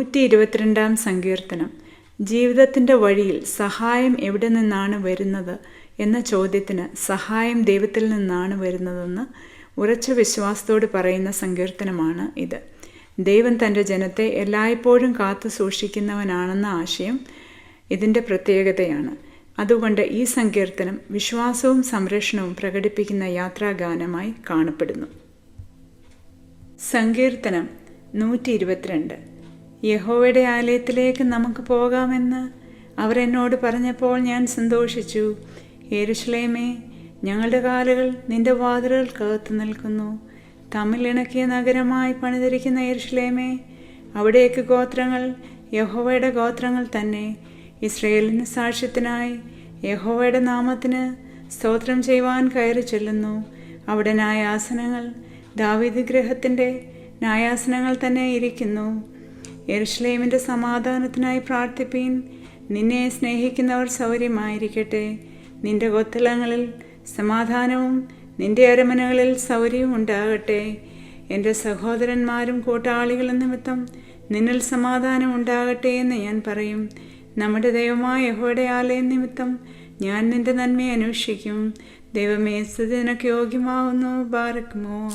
122 സങ്കീർത്തനം. ജീവിതത്തിൻ്റെ വഴിയിൽ സഹായം എവിടെ നിന്നാണ് വരുന്നത് എന്ന ചോദ്യത്തിന് സഹായം ദൈവത്തിൽ നിന്നാണ് വരുന്നതെന്ന് ഉറച്ച വിശ്വാസത്തോട് പറയുന്ന സങ്കീർത്തനമാണ് ഇത്. ദൈവം തൻ്റെ ജനത്തെ എല്ലായ്പ്പോഴും കാത്തു സൂക്ഷിക്കുന്നവനാണെന്ന ആശയം ഇതിൻ്റെ പ്രത്യേകതയാണ്. അതുകൊണ്ട് ഈ സങ്കീർത്തനം വിശ്വാസവും സംരക്ഷണവും പ്രകടിപ്പിക്കുന്ന യാത്രാഗാനമായി കാണപ്പെടുന്നു. സങ്കീർത്തനം 122. യഹോവയുടെ ആലയത്തിലേക്ക് നമുക്ക് പോകാമെന്ന് അവർ എന്നോട് പറഞ്ഞപ്പോൾ ഞാൻ സന്തോഷിച്ചു. യെരൂശലേമേ, ഞങ്ങളുടെ കാലുകൾ നിന്റെ വാതിലുകൾക്കകത്ത് നിൽക്കുന്നു. തമ്മിലിണക്കിയ നഗരമായി പണിതിരിക്കുന്ന യെരൂശലേമേ, അവിടേക്ക് ഗോത്രങ്ങൾ യഹോവയുടെ ഗോത്രങ്ങൾ തന്നെ. ഇസ്രായേലിന് സാക്ഷ്യത്തിനായി യഹോവയുടെ നാമത്തിന് സ്തോത്രം ചെയ്യുവാൻ കയറി ചെല്ലുന്നു. അവിടെ ന്യായാസനങ്ങൾ ദാവീദ് ഗൃഹത്തിൻ്റെ ന്യായാസനങ്ങൾ തന്നെ ഇരിക്കുന്നു. യെരൂശലേമിൻ്റെ സമാധാനത്തിനായി പ്രാർത്ഥിപ്പീൻ. നിന്നെ സ്നേഹിക്കുന്നവർ സൗര്യമായിരിക്കട്ടെ. നിന്റെ കൊത്തളങ്ങളിൽ സമാധാനവും നിന്റെ അരമനകളിൽ സൗര്യവും ഉണ്ടാകട്ടെ. എൻ്റെ സഹോദരന്മാരും കൂട്ടാളികളും നിമിത്തം നിന്നിൽ സമാധാനം ഉണ്ടാകട്ടെ എന്ന് ഞാൻ പറയും. നമ്മുടെ ദൈവമായ യഹോവയുടെ ആലയം നിമിത്തം ഞാൻ നിന്റെ നന്മയെ അന്വേഷിക്കും. ദൈവമേ, സ്തുതി നിനക്ക് യോഗ്യമാവുന്നു. ബാരക്മോർ.